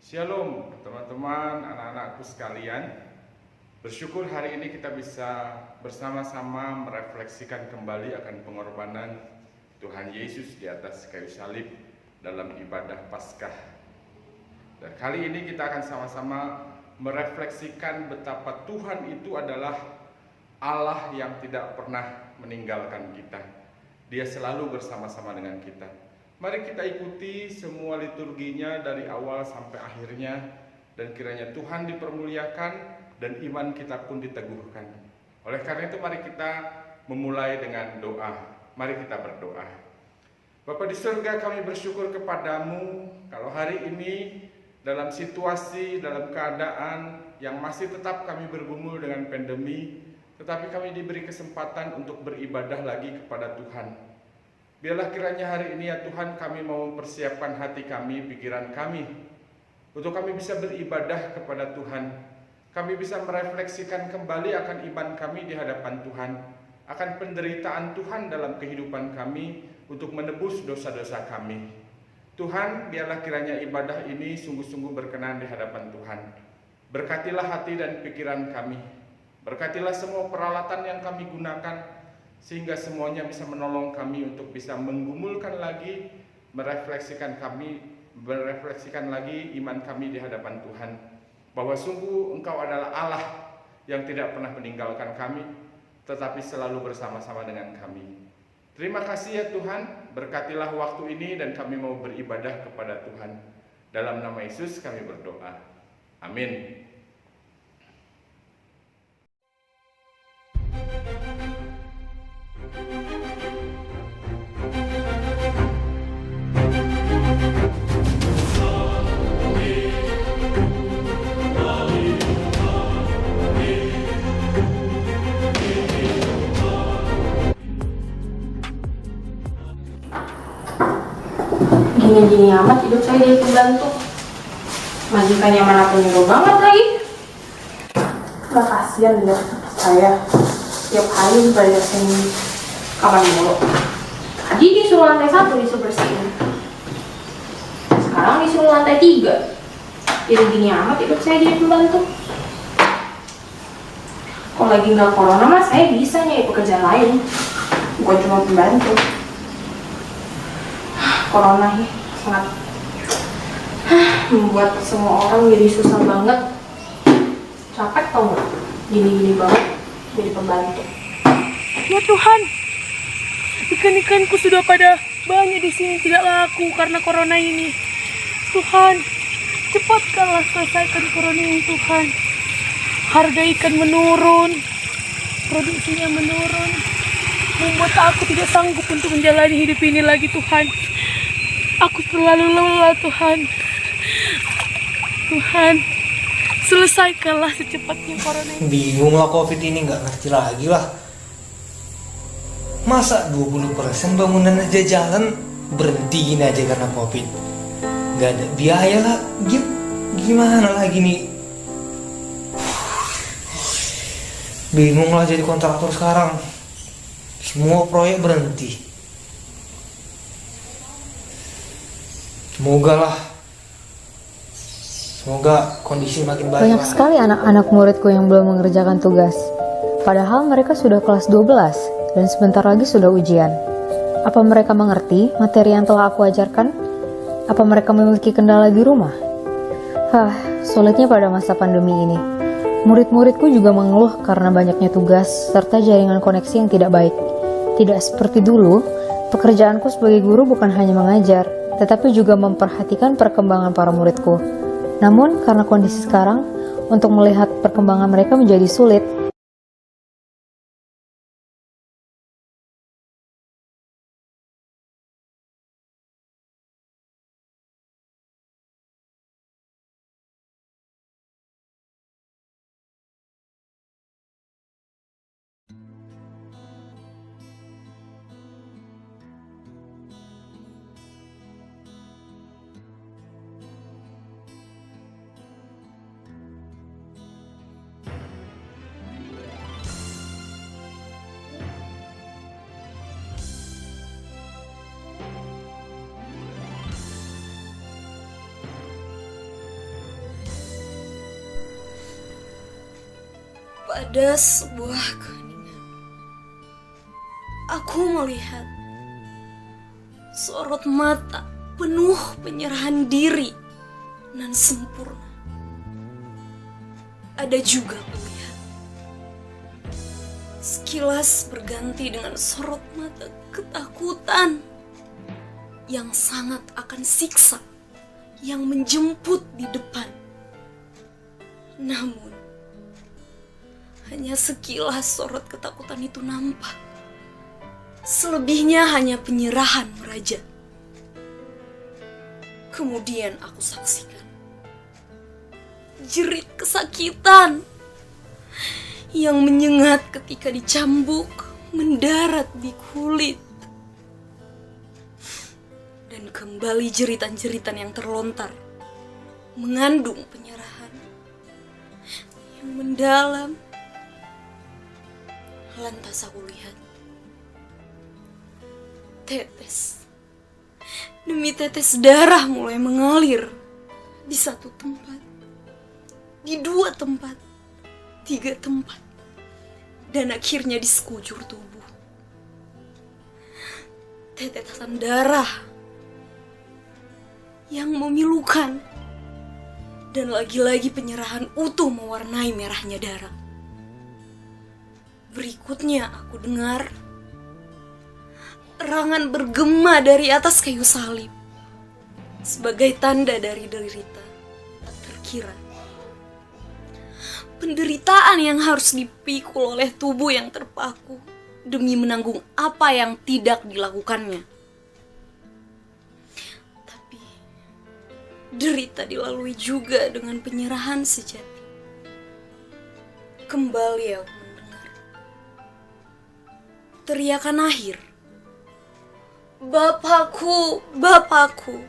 Shalom teman-teman, anak-anakku sekalian. Bersyukur hari ini kita bisa bersama-sama merefleksikan kembali akan pengorbanan Tuhan Yesus di atas kayu salib dalam ibadah Paskah. Dan kali ini kita akan sama-sama merefleksikan betapa Tuhan itu adalah Allah yang tidak pernah meninggalkan kita. Dia selalu bersama-sama dengan kita. Mari kita ikuti semua liturginya dari awal sampai akhirnya, dan kiranya Tuhan dipermuliakan dan iman kita pun diteguhkan. Oleh karena itu mari kita memulai dengan doa. Mari kita berdoa. Bapa di surga, kami bersyukur kepadamu kalau hari ini dalam situasi, dalam keadaan yang masih tetap kami bergumul dengan pandemi, tetapi kami diberi kesempatan untuk beribadah lagi kepada Tuhan. Biarlah kiranya hari ini ya Tuhan, kami mau mempersiapkan hati kami, pikiran kami, untuk kami bisa beribadah kepada Tuhan. Kami bisa merefleksikan kembali akan iman kami di hadapan Tuhan, akan penderitaan Tuhan dalam kehidupan kami untuk menebus dosa-dosa kami. Tuhan, biarlah kiranya ibadah ini sungguh-sungguh berkenan di hadapan Tuhan. Berkatilah hati dan pikiran kami. Berkatilah semua peralatan yang kami gunakan, sehingga semuanya bisa menolong kami untuk bisa menggumulkan lagi, merefleksikan lagi iman kami di hadapan Tuhan, bahwa sungguh Engkau adalah Allah yang tidak pernah meninggalkan kami, tetapi selalu bersama-sama dengan kami. Terima kasih ya Tuhan, berkatilah waktu ini dan kami mau beribadah kepada Tuhan. Dalam nama Yesus kami berdoa. Amin. Gini-gini amat hidup saya jadi pembantu. Majikannya mana penyuruh banget lagi. Gak kasihan lihat saya tiap hari bayar sini kapan mulu. Tadi disuruh lantai 1 disuruh bersihin, sekarang disuruh lantai 3. Jadi gini amat hidup saya jadi pembantu. Kalau lagi nggak corona mah saya bisa nyari pekerjaan lain, bukan cuma pembantu. Corona ya sangat membuat semua orang jadi susah banget. Capek tau gak? Gini-gini banget jadi pembantu. Ya Tuhan, ikan-ikanku sudah pada banyak di sini tidak laku karena corona ini. Tuhan, cepatkanlah selesaikan corona ini Tuhan. Harga ikan menurun, produksinya menurun, membuat aku tidak sanggup untuk menjalani hidup ini lagi Tuhan. Aku terlalu lelah Tuhan. Tuhan, selesaikanlah secepatnya corona ini. Bingung lah COVID ini, nggak ngerti lagi lah. Masa 20% bangunan aja jalan berhenti gini aja karena COVID? Nggak ada biaya lah, gimana lagi nih? Bingung lah jadi kontraktor sekarang. Semua proyek berhenti. Semoga kondisi makin baik. Banyak sekali anak-anak muridku yang belum mengerjakan tugas. Padahal mereka sudah kelas 12 dan sebentar lagi sudah ujian. Apa mereka mengerti materi yang telah aku ajarkan? Apa mereka memiliki kendala di rumah? Sulitnya pada masa pandemi ini. Murid-muridku juga mengeluh karena banyaknya tugas serta jaringan koneksi yang tidak baik. Tidak seperti dulu, pekerjaanku sebagai guru bukan hanya mengajar, tetapi juga memperhatikan perkembangan para muridku. Namun, karena kondisi sekarang, untuk melihat perkembangan mereka menjadi sulit. Pada sebuah keheningan, aku melihat sorot mata penuh penyerahan diri nan sempurna. Ada juga kulihat sekilas berganti dengan sorot mata ketakutan yang sangat akan siksa yang menjemput di depan. Namun hanya sekilas sorot ketakutan itu nampak. Selebihnya hanya penyerahan meraja. Kemudian aku saksikan jerit kesakitan yang menyengat ketika dicambuk mendarat di kulit. Dan kembali jeritan-jeritan yang terlontar mengandung penyerahan yang mendalam. Lantas aku lihat tetes demi tetes darah mulai mengalir di satu tempat, di dua tempat, tiga tempat, dan akhirnya di sekujur tubuh. Tetesan darah yang memilukan, dan lagi-lagi penyerahan utuh mewarnai merahnya darah. Berikutnya aku dengar erangan bergema dari atas kayu salib sebagai tanda dari derita tak terkira. Penderitaan yang harus dipikul oleh tubuh yang terpaku demi menanggung apa yang tidak dilakukannya. Tapi derita dilalui juga dengan penyerahan sejati. Kembali aku mendengar teriakan akhir. Bapakku, Bapakku,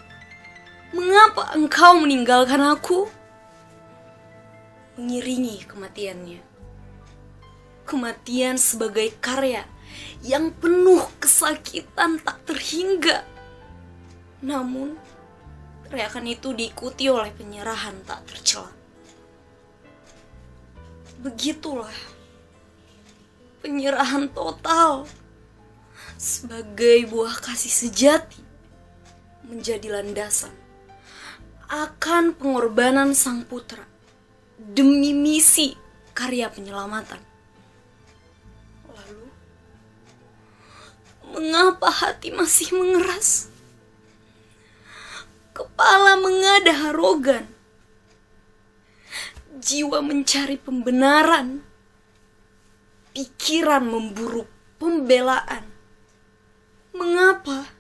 mengapa engkau meninggalkan aku? Mengiringi kematiannya. Kematian sebagai karya yang penuh kesakitan tak terhingga. Namun, teriakan itu diikuti oleh penyerahan tak tercela. Begitulah penyerahan total sebagai buah kasih sejati menjadi landasan akan pengorbanan sang putra demi misi karya penyelamatan. Lalu, mengapa hati masih mengeras? Kepala mengadah arogan. Jiwa mencari pembenaran. Pikiran memburu pembelaan. Mengapa?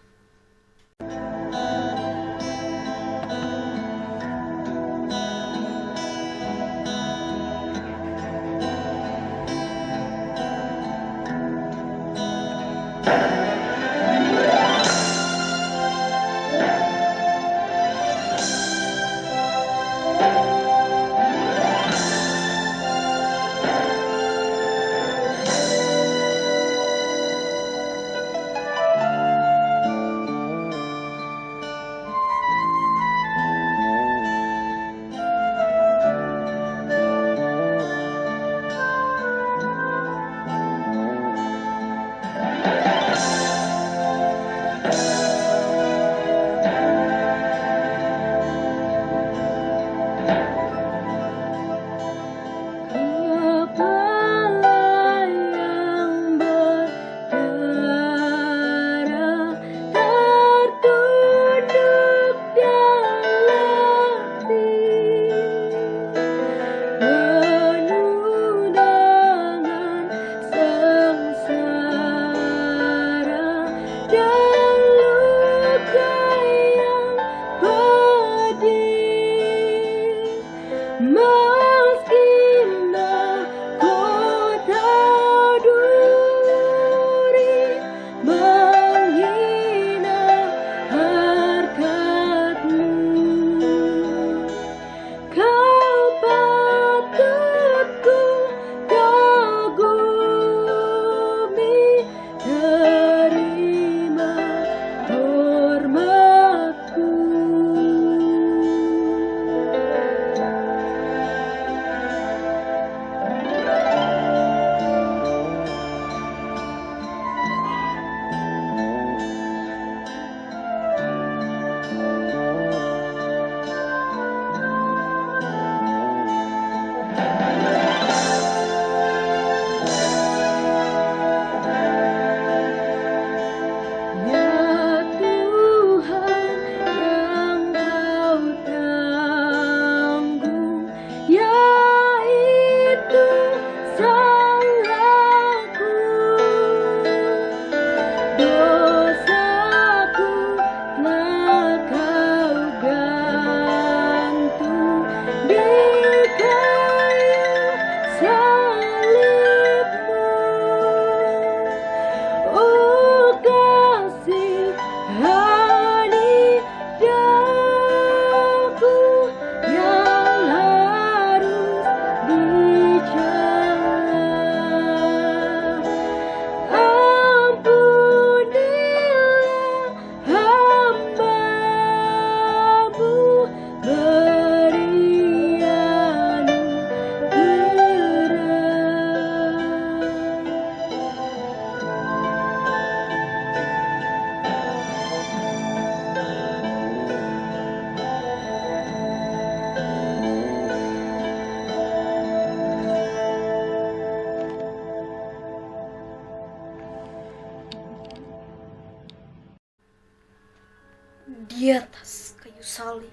di atas kayu salib.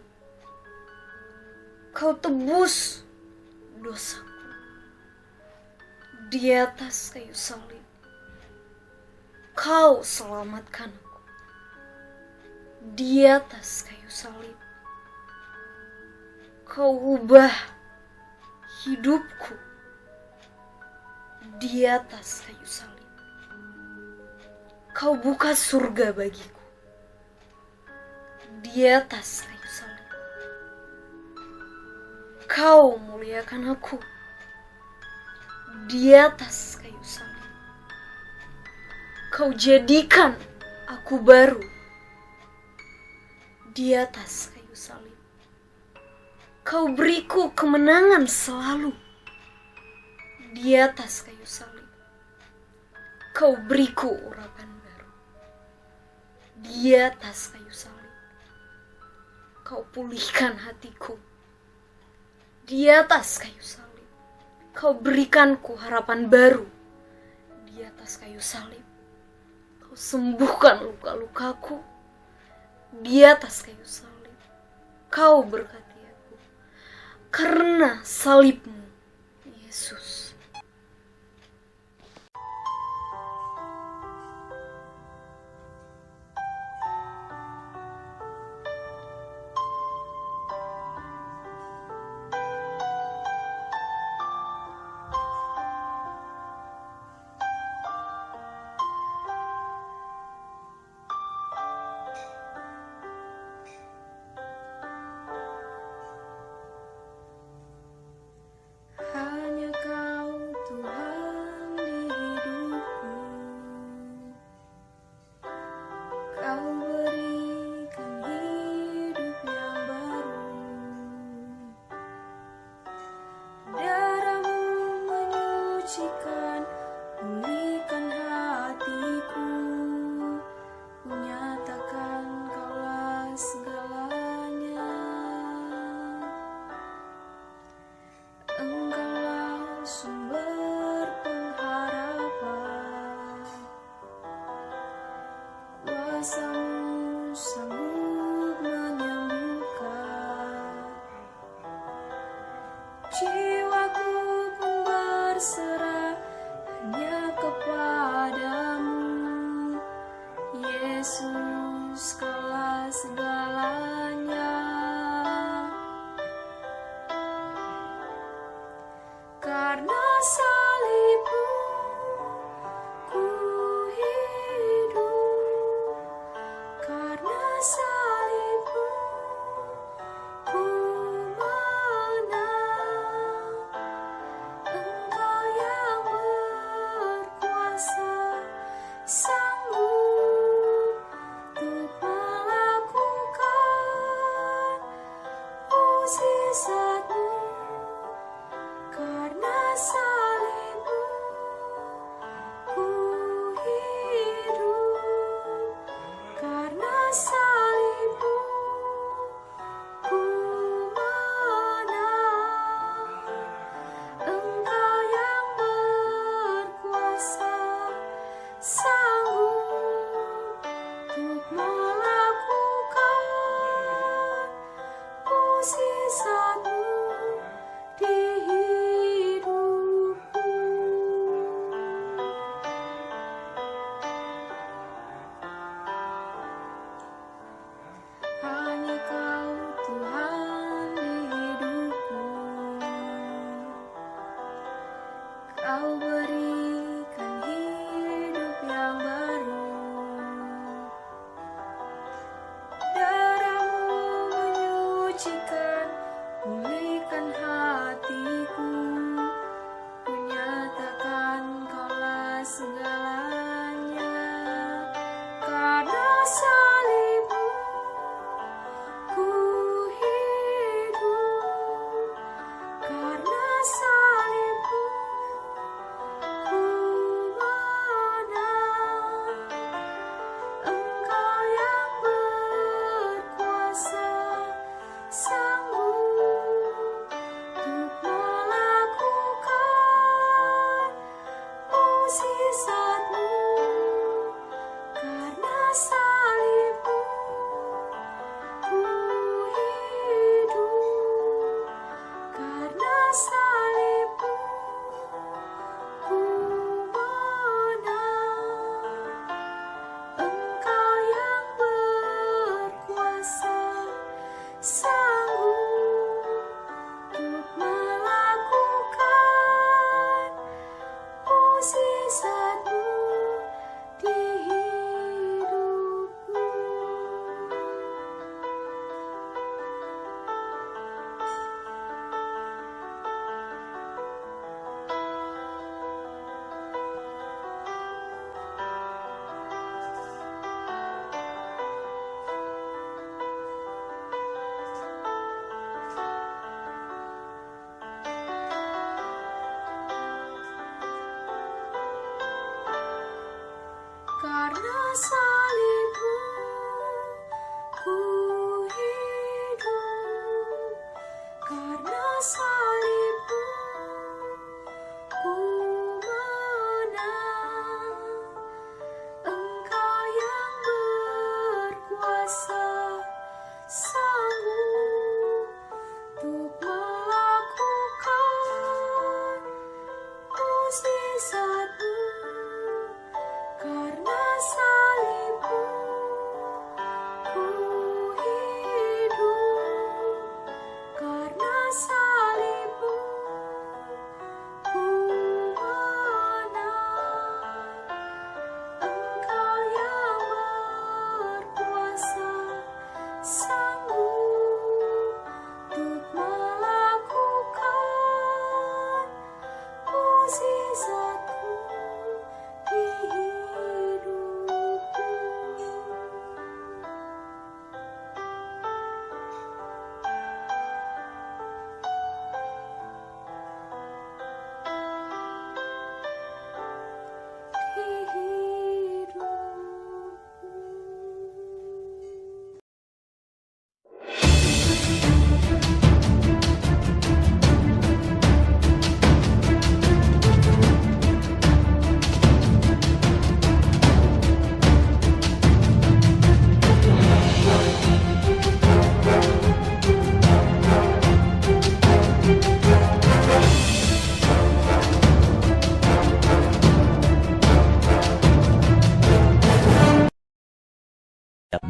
Kau tebus dosaku di atas kayu salib. Kau selamatkan aku di atas kayu salib. Kau ubah hidupku di atas kayu salib. Kau buka surga bagiku di atas kayu salib. Kau muliakan aku di atas kayu salib. Kau jadikan aku baru di atas kayu salib. Kau beriku kemenangan selalu di atas kayu salib. Kau beriku urapan baru di atas kayu salib. Kau pulihkan hatiku di atas kayu salib. Kau berikanku harapan baru di atas kayu salib. Kau sembuhkan luka-lukaku di atas kayu salib. Kau berkati aku karena salibmu, Yesus. Hanya Kau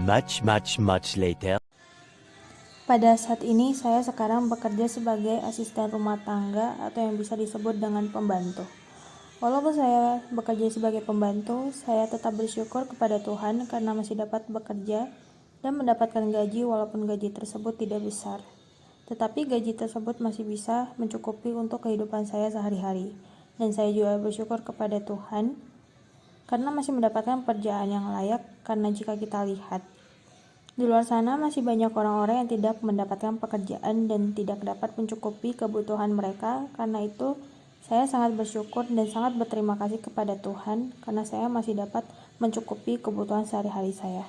much later. Pada saat ini, saya sekarang bekerja sebagai asisten rumah tangga atau yang bisa disebut dengan pembantu. Walaupun saya bekerja sebagai pembantu, saya tetap bersyukur kepada Tuhan karena masih dapat bekerja dan mendapatkan gaji walaupun gaji tersebut tidak besar. Tetapi gaji tersebut masih bisa mencukupi untuk kehidupan saya sehari-hari. Dan saya juga bersyukur kepada Tuhan karena masih mendapatkan pekerjaan yang layak, karena jika kita lihat di luar sana masih banyak orang-orang yang tidak mendapatkan pekerjaan dan tidak dapat mencukupi kebutuhan mereka. Karena itu saya sangat bersyukur dan sangat berterima kasih kepada Tuhan karena saya masih dapat mencukupi kebutuhan sehari-hari saya.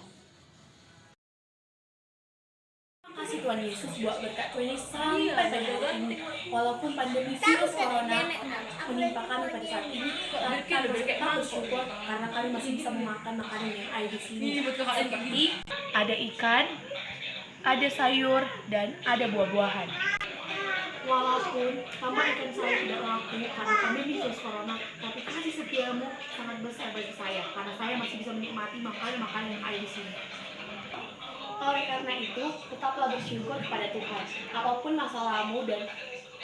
Kasih Tuhan Yesus buat berkat Tuhan Yesus sampai pada hari ini. Walaupun pandemi virus corona menimpa kami pada saat ini, kami tetap bersyukur karena kami masih bisa memakan makanan yang ada di sini. Seperti ada ikan, ada sayur, dan ada buah-buahan. Walaupun sama ikan saya tidak laku karena pandemi virus corona, tapi kasih setiamu sangat besar bagi saya karena saya masih bisa menikmati makanan yang ada di sini. Oleh karena itu, tetaplah bersyukur kepada Tuhan. Apapun masalahmu dan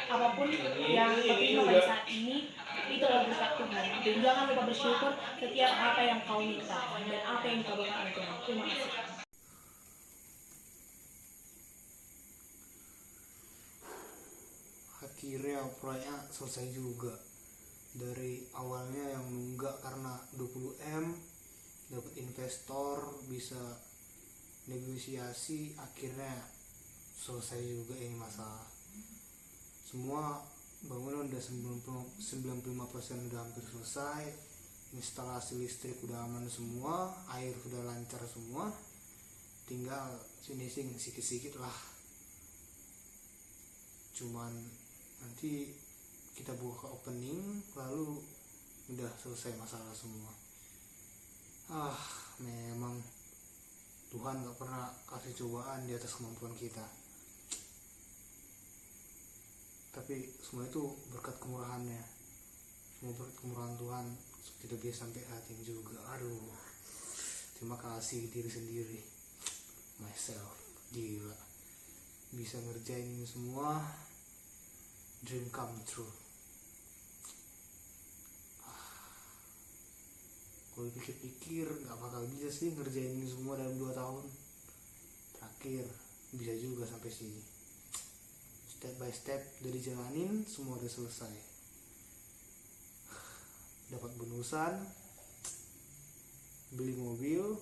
apapun yang terjadi pada saat ini, itulah berkat Tuhan. Dan jangan lupa bersyukur setiap apa yang kau minta dan apa yang kau berkat Tuhan. Terima kasih. Akhirnya proyeknya selesai juga. Dari awalnya yang nunggak karena 20M, dapat investor, bisa negosiasi, akhirnya selesai juga ini masalah. Semua bangunan udah 95% udah hampir selesai, instalasi listrik udah aman semua, air udah lancar semua, tinggal finishing sikit-sikit lah. Cuman nanti kita buka opening lalu udah selesai masalah semua. Memang Tuhan gak pernah kasih cobaan di atas kemampuan kita. Tapi semua itu berkat kemurahannya. Semua berkat kemurahan Tuhan. Kita bisa sampai saat ini juga. Terima kasih diri sendiri. Myself. Gila. Bisa ngerjain ini semua. Dream come true. Kalau pikir-pikir gak bakal bisa sih ngerjain ini semua dalam 2 tahun. Terakhir bisa juga sampai sini. Step by step udah dijalanin, semua udah selesai. Dapat bonusan, beli mobil,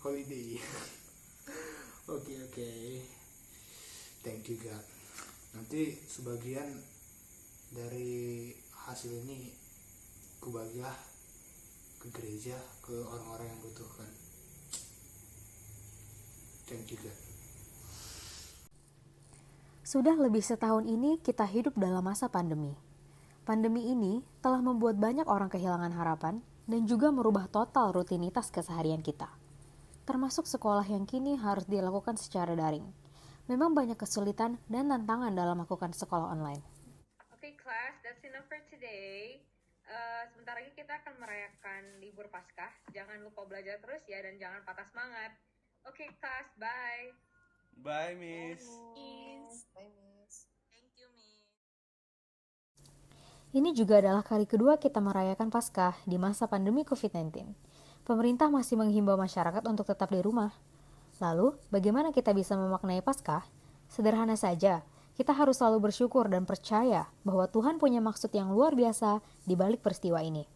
holiday. Oke. Thank you God. Nanti sebagian dari hasil ini kubagilah ke gereja, ke orang-orang yang butuhkan. Thank you God. Sudah lebih setahun ini kita hidup dalam masa pandemi. Pandemi ini telah membuat banyak orang kehilangan harapan dan juga merubah total rutinitas keseharian kita. Termasuk sekolah yang kini harus dilakukan secara daring. Memang banyak kesulitan dan tantangan dalam melakukan sekolah online. Okay, class, that's enough for today. Sebentar lagi kita akan merayakan libur Paskah. Jangan lupa belajar terus ya dan jangan patah semangat. Okay, class, bye. Bye, Miss. Bye, Miss. Thank you, Miss. Ini juga adalah kali kedua kita merayakan Paskah di masa pandemi COVID-19. Pemerintah masih menghimbau masyarakat untuk tetap di rumah. Lalu, bagaimana kita bisa memaknai Paskah? Sederhana saja, kita harus selalu bersyukur dan percaya bahwa Tuhan punya maksud yang luar biasa di balik peristiwa ini.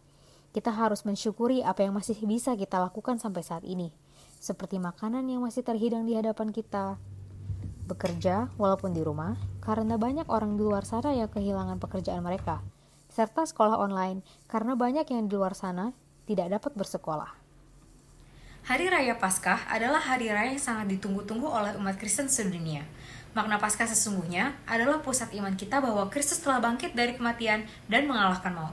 Kita harus mensyukuri apa yang masih bisa kita lakukan sampai saat ini, seperti makanan yang masih terhidang di hadapan kita, bekerja walaupun di rumah, karena banyak orang di luar sana yang kehilangan pekerjaan mereka, serta sekolah online karena banyak yang di luar sana tidak dapat bersekolah. Hari Raya Paskah adalah hari raya yang sangat ditunggu-tunggu oleh umat Kristen sedunia. Makna Paskah sesungguhnya adalah pusat iman kita bahwa Kristus telah bangkit dari kematian dan mengalahkan maut.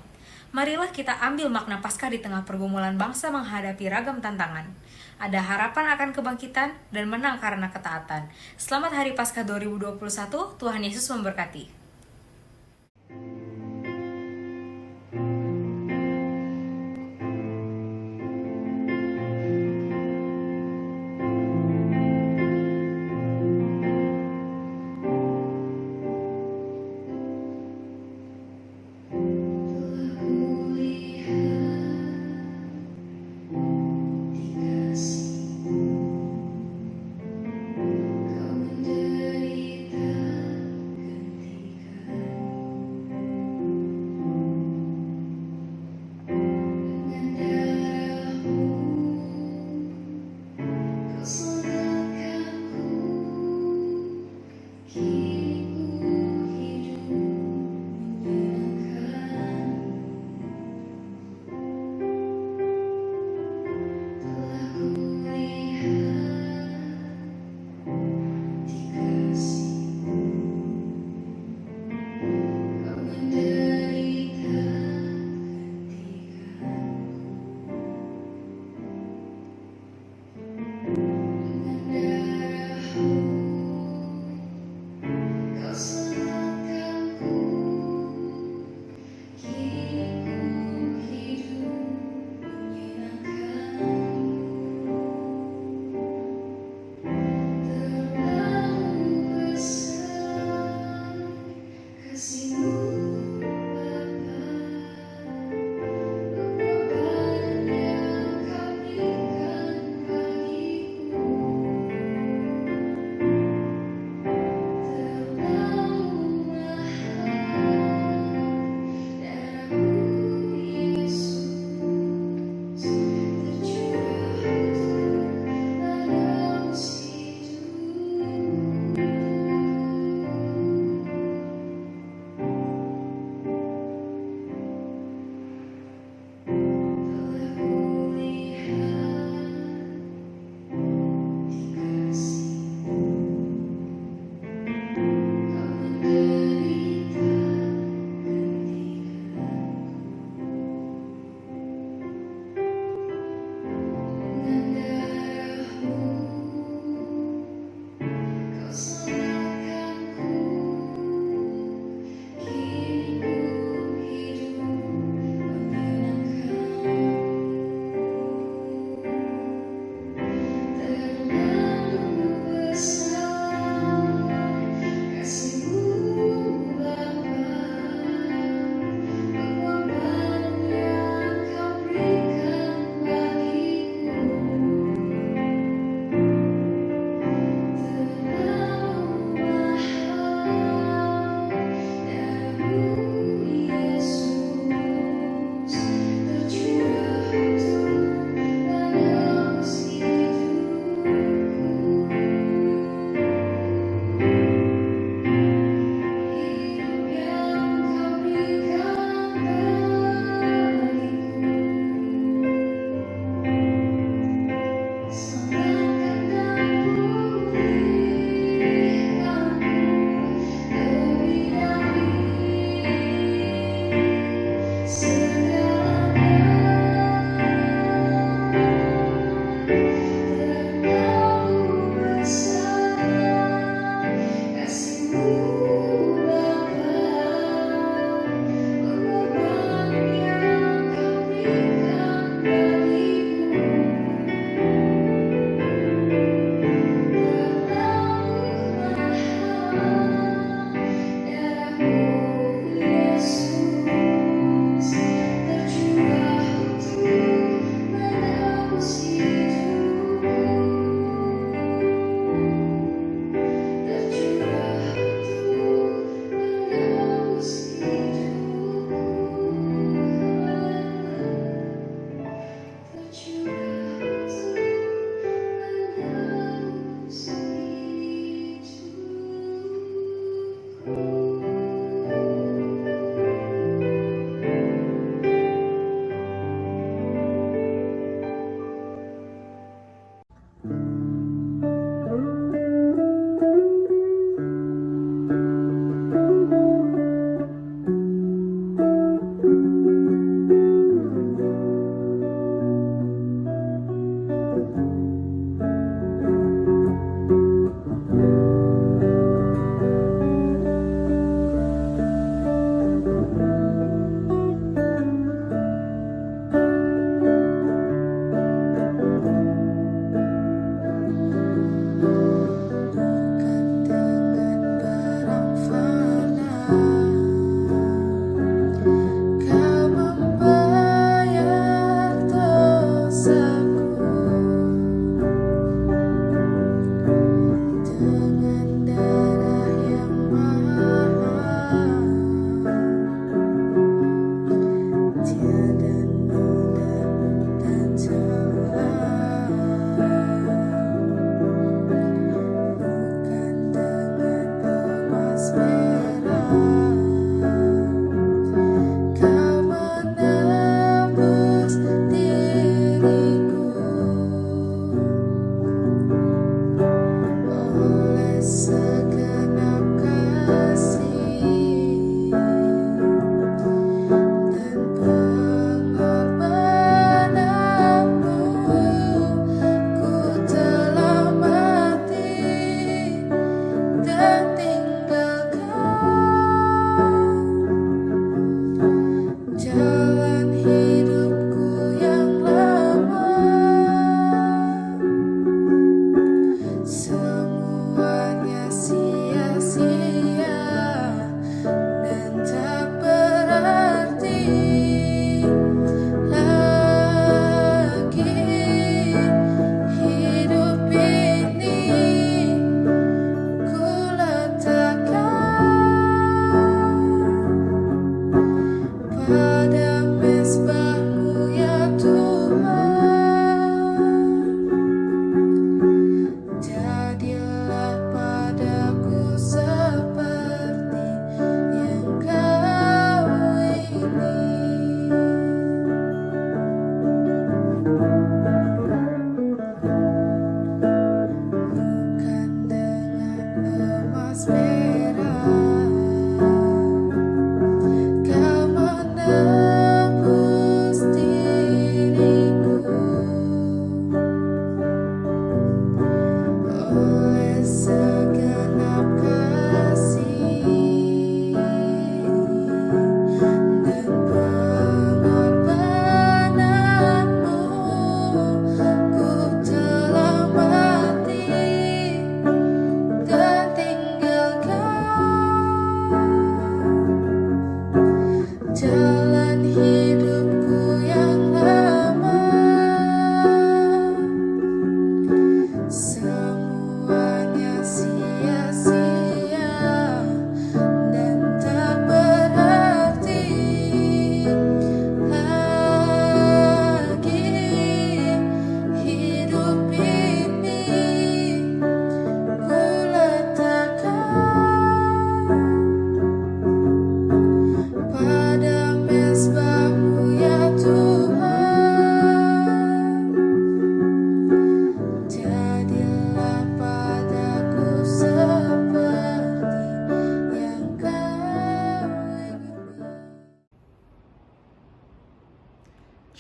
Marilah kita ambil makna Paskah di tengah pergumulan bangsa menghadapi ragam tantangan. Ada harapan akan kebangkitan dan menang karena ketaatan. Selamat Hari Paskah 2021, Tuhan Yesus memberkati.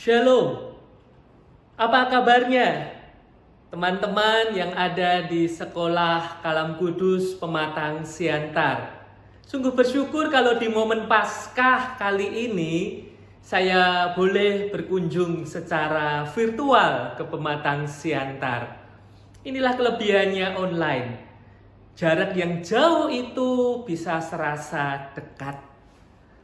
Shalom, apa kabarnya teman-teman yang ada di Sekolah Kalam Kudus Pematang Siantar? Sungguh bersyukur kalau di momen Paskah kali ini saya boleh berkunjung secara virtual ke Pematang Siantar. Inilah kelebihannya online. Jarak yang jauh itu bisa serasa dekat.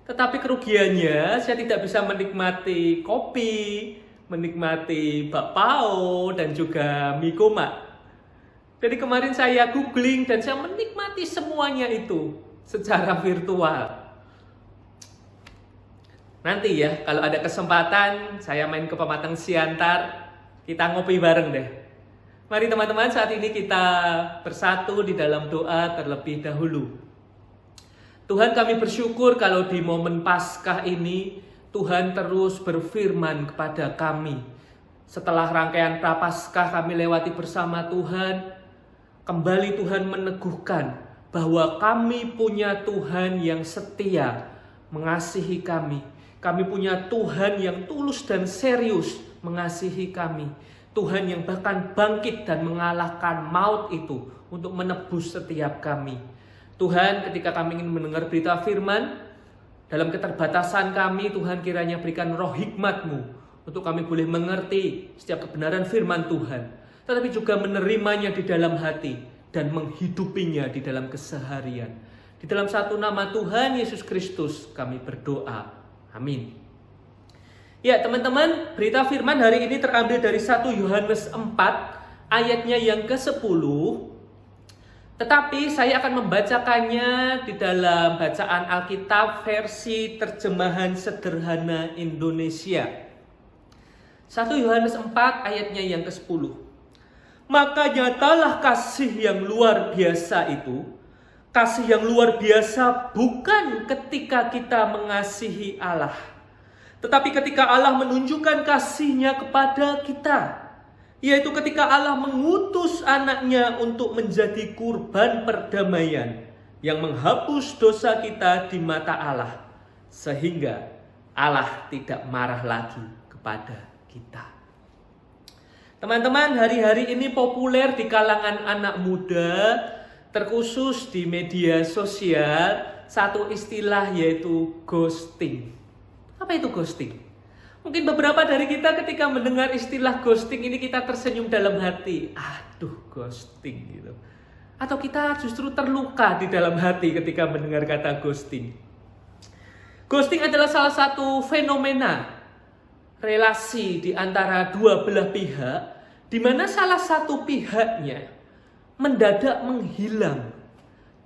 Tetapi kerugiannya saya tidak bisa menikmati kopi, menikmati bakpao, dan juga mie koma. Jadi kemarin saya googling dan saya menikmati semuanya itu secara virtual. Nanti ya, kalau ada kesempatan saya main ke Pematang Siantar, kita ngopi bareng deh. Mari teman-teman, saat ini kita bersatu di dalam doa terlebih dahulu. Tuhan, kami bersyukur kalau di momen Paskah ini Tuhan terus berfirman kepada kami. Setelah rangkaian Prapaskah kami lewati bersama Tuhan, kembali Tuhan meneguhkan bahwa kami punya Tuhan yang setia mengasihi kami. Kami punya Tuhan yang tulus dan serius mengasihi kami. Tuhan yang bahkan bangkit dan mengalahkan maut itu untuk menebus setiap kami. Tuhan, ketika kami ingin mendengar berita firman, dalam keterbatasan kami, Tuhan kiranya berikan roh hikmat-Mu untuk kami boleh mengerti setiap kebenaran firman Tuhan, tetapi juga menerimanya di dalam hati dan menghidupinya di dalam keseharian. Di dalam satu nama Tuhan Yesus Kristus kami berdoa. Amin. Ya teman-teman, berita firman hari ini terambil dari 1 Yohanes 4 ayatnya yang ke-10. Tetapi saya akan membacakannya di dalam bacaan Alkitab versi terjemahan sederhana Indonesia. 1 Yohanes 4 ayatnya yang ke-10. Maka nyatalah kasih yang luar biasa itu. Kasih yang luar biasa bukan ketika kita mengasihi Allah, tetapi ketika Allah menunjukkan kasih-Nya kepada kita, yaitu ketika Allah mengutus anaknya untuk menjadi kurban perdamaian yang menghapus dosa kita di mata Allah, sehingga Allah tidak marah lagi kepada kita. Teman-teman, hari-hari ini populer di kalangan anak muda, terkhusus di media sosial, satu istilah yaitu ghosting. Apa itu ghosting? Mungkin beberapa dari kita ketika mendengar istilah ghosting ini kita tersenyum dalam hati. Aduh, ghosting gitu. Atau kita justru terluka di dalam hati ketika mendengar kata ghosting. Ghosting adalah salah satu fenomena relasi di antara dua belah pihak, di mana salah satu pihaknya mendadak menghilang,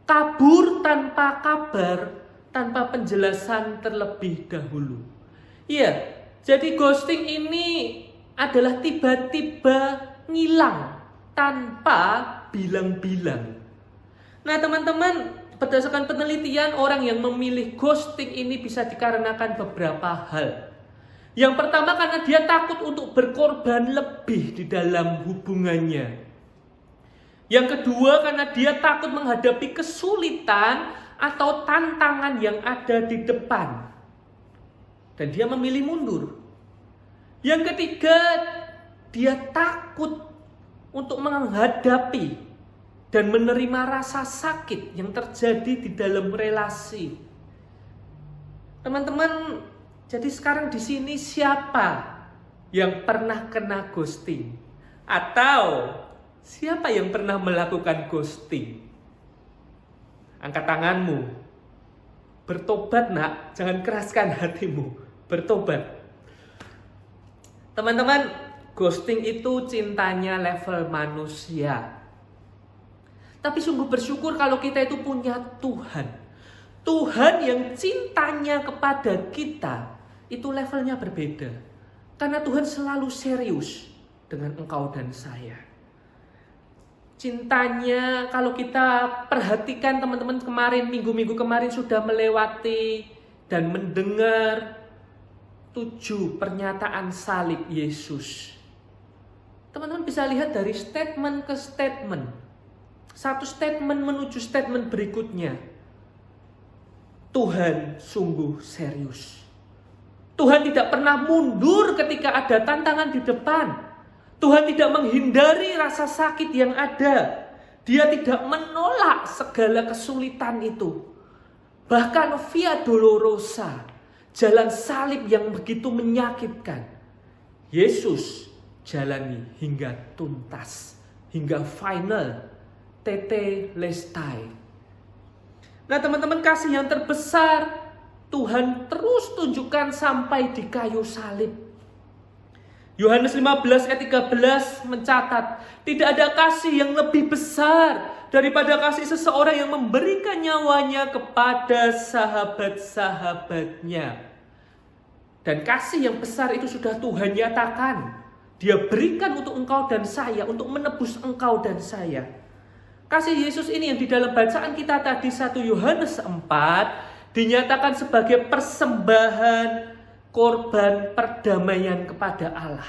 kabur tanpa kabar, tanpa penjelasan terlebih dahulu. Iya, jadi ghosting ini adalah tiba-tiba ngilang tanpa bilang-bilang. Nah teman-teman, berdasarkan penelitian, orang yang memilih ghosting ini bisa dikarenakan beberapa hal. Yang pertama, karena dia takut untuk berkorban lebih di dalam hubungannya. Yang kedua, karena dia takut menghadapi kesulitan atau tantangan yang ada di depan, dan dia memilih mundur. Yang ketiga, dia takut untuk menghadapi dan menerima rasa sakit yang terjadi di dalam relasi. Teman-teman, jadi sekarang di sini siapa yang pernah kena ghosting? Atau siapa yang pernah melakukan ghosting? Angkat tanganmu. Bertobat nak, jangan keraskan hatimu. Bertobat. Teman-teman, ghosting itu cintanya level manusia. Tapi sungguh bersyukur kalau kita itu punya Tuhan. Tuhan yang cintanya kepada kita itu levelnya berbeda. Karena Tuhan selalu serius dengan engkau dan saya. Cintanya kalau kita perhatikan teman-teman kemarin, minggu-minggu kemarin sudah melewati dan mendengar 7 pernyataan salib Yesus. Teman-teman bisa lihat dari statement ke statement. Satu statement menuju statement berikutnya. Tuhan sungguh serius. Tuhan tidak pernah mundur ketika ada tantangan di depan. Tuhan tidak menghindari rasa sakit yang ada. Dia tidak menolak segala kesulitan itu. Bahkan via dolorosa, jalan salib yang begitu menyakitkan, Yesus jalani hingga tuntas, hingga final, tetelestai. Nah teman-teman, kasih yang terbesar Tuhan terus tunjukkan sampai di kayu salib. Yohanes 15 ayat 13 mencatat, tidak ada kasih yang lebih besar daripada kasih seseorang yang memberikan nyawanya kepada sahabat-sahabatnya. Dan kasih yang besar itu sudah Tuhan nyatakan. Dia berikan untuk engkau dan saya, untuk menebus engkau dan saya. Kasih Yesus ini yang di dalam bacaan kita tadi 1 Yohanes 4 dinyatakan sebagai persembahan korban perdamaian kepada Allah.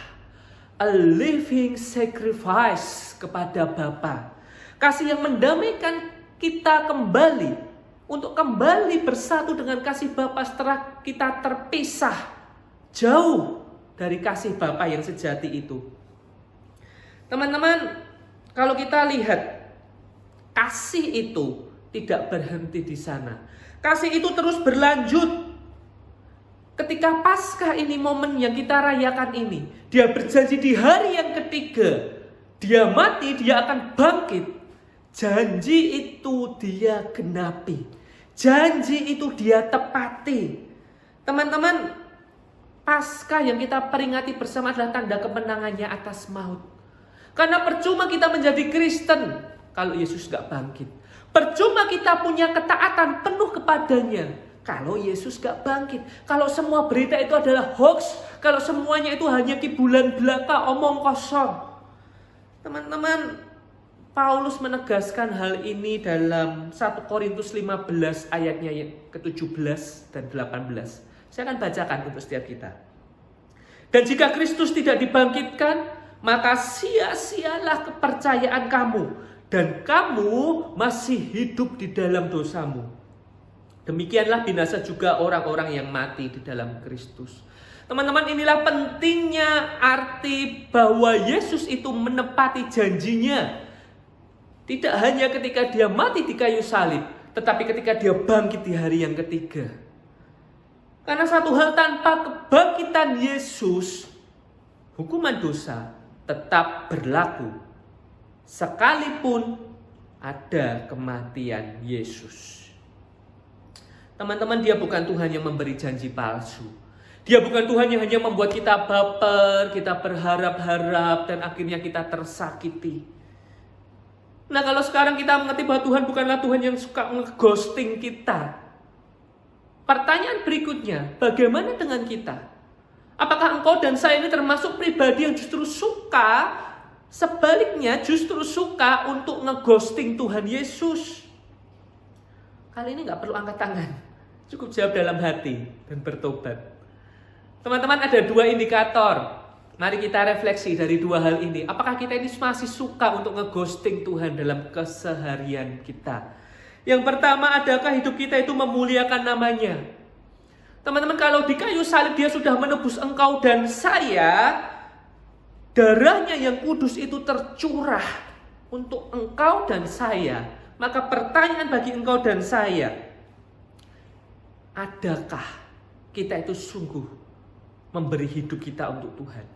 A living sacrifice kepada Bapa. Kasih yang mendamaikan kita kembali untuk kembali bersatu dengan kasih Bapa setelah kita terpisah jauh dari kasih Bapa yang sejati itu. Teman-teman, kalau kita lihat, kasih itu tidak berhenti di sana. Kasih itu terus berlanjut. Ketika Paskah ini, momen yang kita rayakan ini, dia berjanji di hari yang ketiga, dia mati, dia akan bangkit. Janji itu dia genapi. Janji itu dia tepati. Teman-teman, Paskah yang kita peringati bersama adalah tanda kemenangannya atas maut. Karena percuma kita menjadi Kristen kalau Yesus gak bangkit. Percuma kita punya ketaatan penuh kepadanya kalau Yesus gak bangkit. Kalau semua berita itu adalah hoax, kalau semuanya itu hanya kibulan belaka, omong kosong. Teman-teman, Paulus menegaskan hal ini dalam 1 Korintus 15 ayatnya yang ke-17 dan 18. Saya akan bacakan untuk setiap kita. Dan jika Kristus tidak dibangkitkan, maka sia-sialah kepercayaan kamu, dan kamu masih hidup di dalam dosamu. Demikianlah binasa juga orang-orang yang mati di dalam Kristus. Teman-teman, inilah pentingnya arti bahwa Yesus itu menepati janjinya. Tidak hanya ketika dia mati di kayu salib, tetapi ketika dia bangkit di hari yang ketiga. Karena satu hal, tanpa kebangkitan Yesus, hukuman dosa tetap berlaku. Sekalipun ada kematian Yesus. Teman-teman, dia bukan Tuhan yang memberi janji palsu. Dia bukan Tuhan yang hanya membuat kita baper, kita berharap-harap, dan akhirnya kita tersakiti. Nah, kalau sekarang kita mengerti bahwa Tuhan bukanlah Tuhan yang suka nge-ghosting kita. Pertanyaan berikutnya, bagaimana dengan kita? Apakah engkau dan saya ini termasuk pribadi yang justru suka, sebaliknya justru suka untuk nge-ghosting Tuhan Yesus? Kali ini gak perlu angkat tangan, cukup jawab dalam hati dan bertobat. Teman-teman, ada 2 indikator. Mari kita refleksi dari 2 hal ini. Apakah kita ini masih suka untuk nge-ghosting Tuhan dalam keseharian kita? Yang pertama, adakah hidup kita itu memuliakan namanya? Teman-teman, kalau di kayu salib dia sudah menebus engkau dan saya, darahnya yang kudus itu tercurah untuk engkau dan saya. Maka pertanyaan bagi engkau dan saya, adakah kita itu sungguh memberi hidup kita untuk Tuhan?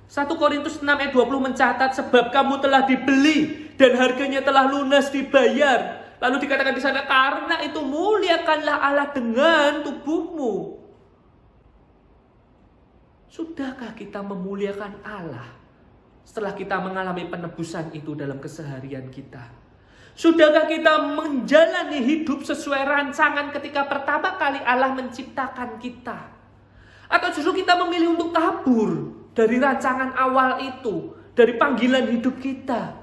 1 Korintus 6 ayat 20 mencatat, sebab kamu telah dibeli dan harganya telah lunas dibayar. Lalu dikatakan di sana, karena itu muliakanlah Allah dengan tubuhmu. Sudahkah kita memuliakan Allah setelah kita mengalami penebusan itu dalam keseharian kita? Sudahkah kita menjalani hidup sesuai rancangan ketika pertama kali Allah menciptakan kita? Atau justru kita memilih untuk kabur dari rancangan awal itu, dari panggilan hidup kita?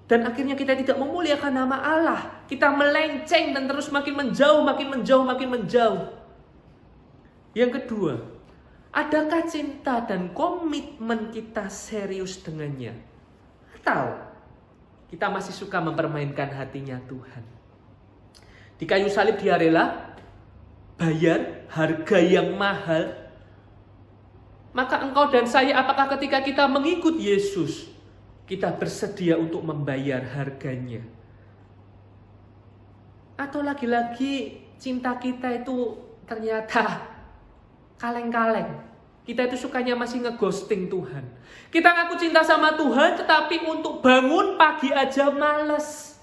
Dan akhirnya kita tidak memuliakan nama Allah. Kita melenceng dan terus makin menjauh, makin menjauh, makin menjauh. Yang kedua, adakah cinta dan komitmen kita serius dengannya? Atau kita masih suka mempermainkan hatinya Tuhan? Di kayu salib dia rela bayar harga yang mahal. Maka engkau dan saya, apakah ketika kita mengikut Yesus, kita bersedia untuk membayar harganya? Atau lagi-lagi cinta kita itu ternyata kaleng-kaleng. Kita itu sukanya masih nge-ghosting Tuhan. Kita ngaku cinta sama Tuhan, tetapi untuk bangun pagi aja males.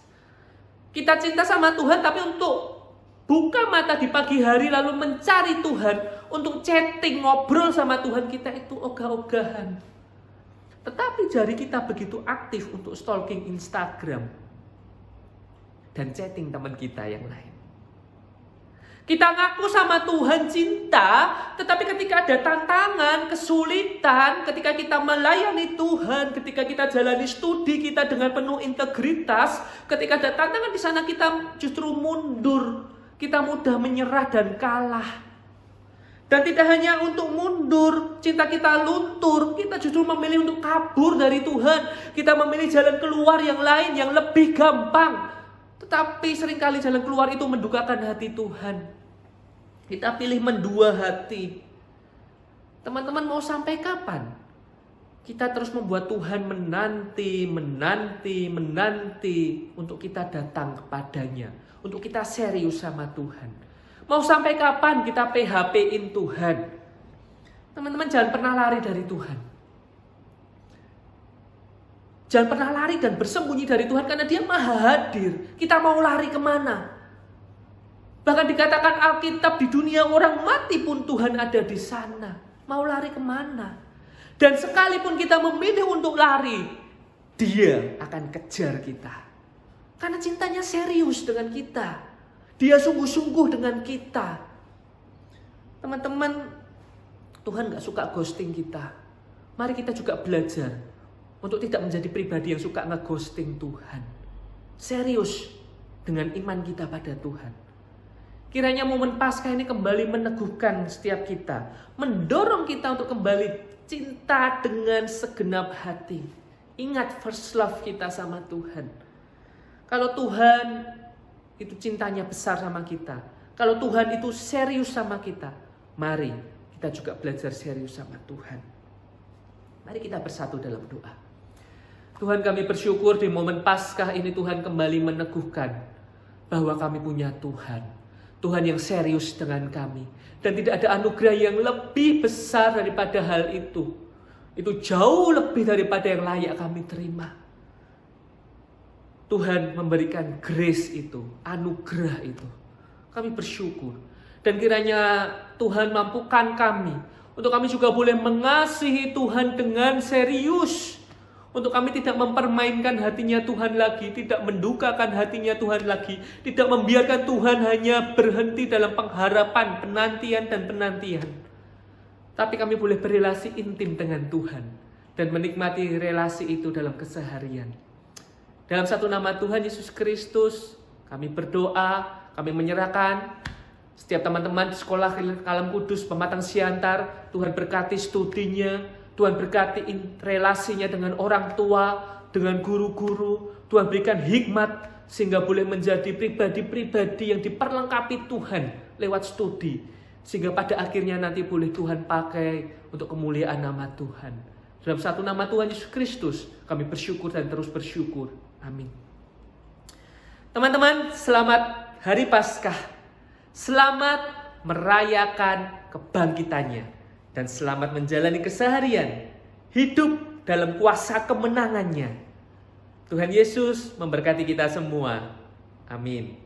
Kita cinta sama Tuhan, tapi untuk buka mata di pagi hari lalu mencari Tuhan, untuk chatting, ngobrol sama Tuhan, kita itu ogah-ogahan. Tetapi jari kita begitu aktif untuk stalking Instagram dan chatting teman kita yang lain. Kita ngaku sama Tuhan cinta, tetapi ketika ada tantangan, kesulitan, ketika kita melayani Tuhan, ketika kita jalani studi kita dengan penuh integritas, ketika ada tantangan di sana kita justru mundur, kita mudah menyerah dan kalah. Dan tidak hanya untuk mundur, cinta kita luntur, kita justru memilih untuk kabur dari Tuhan. Kita memilih jalan keluar yang lain, yang lebih gampang. Tetapi seringkali jalan keluar itu mendukakan hati Tuhan. Kita pilih mendua hati. Teman-teman, mau sampai kapan kita terus membuat Tuhan menanti untuk kita datang kepadanya, untuk kita serius sama Tuhan? Mau sampai kapan kita PHP-in Tuhan? Teman-teman, jangan pernah lari dari Tuhan. Jangan pernah lari dan bersembunyi dari Tuhan, karena Dia maha hadir. Kita mau lari kemana? Bahkan dikatakan Alkitab, di dunia orang mati pun Tuhan ada di sana. Mau lari kemana? Dan sekalipun kita memilih untuk lari, Dia akan kejar kita. Karena cintanya serius dengan kita. Dia sungguh-sungguh dengan kita. Teman-teman, Tuhan gak suka ghosting kita. Mari kita juga belajar untuk tidak menjadi pribadi yang suka nge-ghosting Tuhan. Serius dengan iman kita pada Tuhan. Kiranya momen Paskah ini kembali meneguhkan setiap kita, mendorong kita untuk kembali cinta dengan segenap hati. Ingat first love kita sama Tuhan. Kalau Tuhan itu cintanya besar sama kita, kalau Tuhan itu serius sama kita, mari kita juga belajar serius sama Tuhan. Mari kita bersatu dalam doa. Tuhan, kami bersyukur di momen Paskah ini Tuhan kembali meneguhkan bahwa kami punya Tuhan. Tuhan yang serius dengan kami. Dan tidak ada anugerah yang lebih besar daripada hal itu. Itu jauh lebih daripada yang layak kami terima. Tuhan memberikan grace itu, anugerah itu. Kami bersyukur. Dan kiranya Tuhan mampukan kami untuk kami juga boleh mengasihi Tuhan dengan serius. Untuk kami tidak mempermainkan hatinya Tuhan lagi, tidak mendukakan hatinya Tuhan lagi, tidak membiarkan Tuhan hanya berhenti dalam pengharapan, penantian dan penantian. Tapi kami boleh berrelasi intim dengan Tuhan dan menikmati relasi itu dalam keseharian. Dalam satu nama Tuhan Yesus Kristus, kami berdoa, kami menyerahkan setiap teman-teman di sekolah Kalam Kudus Pematang Siantar. Tuhan berkati studinya, Tuhan berkati relasinya dengan orang tua, dengan guru-guru. Tuhan berikan hikmat sehingga boleh menjadi pribadi-pribadi yang diperlengkapi Tuhan lewat studi. Sehingga pada akhirnya nanti boleh Tuhan pakai untuk kemuliaan nama Tuhan. Dalam satu nama Tuhan Yesus Kristus, kami bersyukur dan terus bersyukur. Amin. Teman-teman, selamat Hari Paskah. Selamat merayakan kebangkitannya. Dan selamat menjalani keseharian. Hidup dalam kuasa kemenangannya. Tuhan Yesus memberkati kita semua. Amin.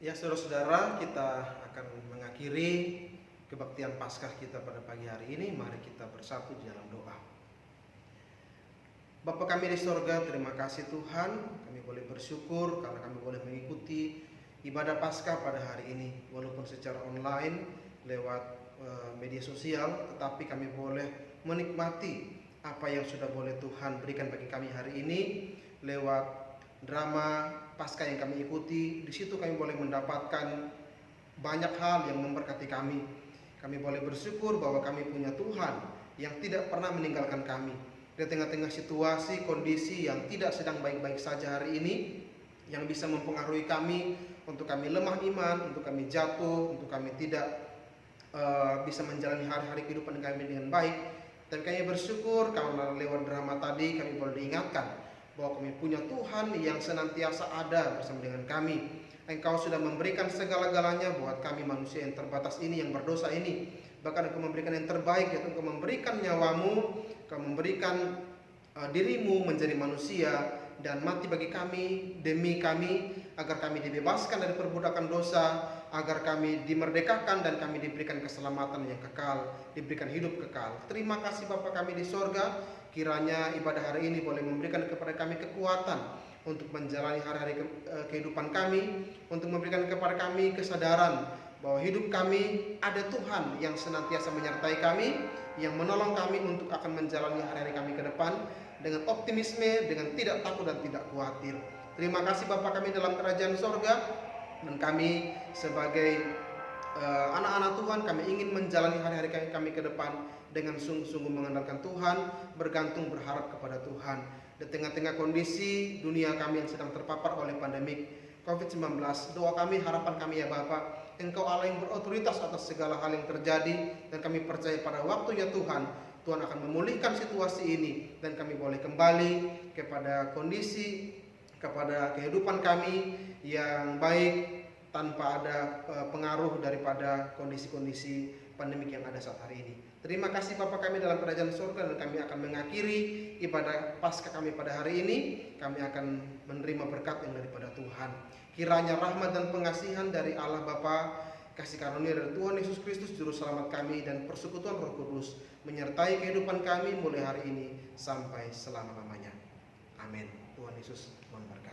Ya saudara-saudara, kita akan mengakhiri kebaktian Paskah kita pada pagi hari ini. Mari kita bersatu di dalam doa. Bapa kami di sorga, terima kasih Tuhan, kami boleh bersyukur karena kami boleh mengikuti ibadah Paskah pada hari ini, walaupun secara online lewat media sosial, tetapi kami boleh menikmati apa yang sudah boleh Tuhan berikan bagi kami hari ini lewat drama Paskah yang kami ikuti. Di situ kami boleh mendapatkan banyak hal yang memberkati kami. Kami boleh bersyukur bahwa kami punya Tuhan yang tidak pernah meninggalkan kami. Di tengah-tengah situasi, kondisi yang tidak sedang baik-baik saja hari ini, yang bisa mempengaruhi kami, untuk kami lemah iman, untuk kami jatuh, untuk kami tidak bisa menjalani hari-hari kehidupan kami dengan baik. Dan kami bersyukur karena lewat drama tadi kami boleh diingatkan bahwa kami punya Tuhan yang senantiasa ada bersama dengan kami. Engkau sudah memberikan segala-galanya buat kami manusia yang terbatas ini, yang berdosa ini. Bahkan Engkau memberikan yang terbaik, yaitu Engkau memberikan nyawamu, Engkau memberikan dirimu menjadi manusia dan mati bagi kami, demi kami, agar kami dibebaskan dari perbudakan dosa, agar kami dimerdekakan dan kami diberikan keselamatan yang kekal, diberikan hidup kekal. Terima kasih Bapa kami di sorga, kiranya ibadah hari ini boleh memberikan kepada kami kekuatan untuk menjalani hari-hari kehidupan kami, untuk memberikan kepada kami kesadaran bahwa hidup kami ada Tuhan yang senantiasa menyertai kami, yang menolong kami untuk akan menjalani hari-hari kami ke depan dengan optimisme, dengan tidak takut dan tidak khawatir. Terima kasih Bapa kami dalam kerajaan sorga, dan kami sebagai anak-anak Tuhan, kami ingin menjalani hari-hari kami ke depan dengan sungguh-sungguh mengandalkan Tuhan, bergantung berharap kepada Tuhan. Di tengah-tengah kondisi dunia kami yang sedang terpapar oleh pandemik COVID-19, doa kami, harapan kami ya Bapa, Engkau Allah yang berotoritas atas segala hal yang terjadi, dan kami percaya pada waktunya Tuhan akan memulihkan situasi ini, dan kami boleh kembali kepada kondisi, kepada kehidupan kami yang baik tanpa ada pengaruh daripada kondisi-kondisi pandemik yang ada saat hari ini. Terima kasih Bapa kami dalam kerajaan surga, dan kami akan mengakhiri ibadah Paskah kami pada hari ini. Kami akan menerima berkat yang daripada Tuhan. Kiranya rahmat dan pengasihan dari Allah Bapa, kasih karunia dari Tuhan Yesus Kristus Juru Selamat kami, dan persekutuan Roh Kudus menyertai kehidupan kami mulai hari ini sampai selama-lamanya. Amin. Tuhan Yesus memberkati.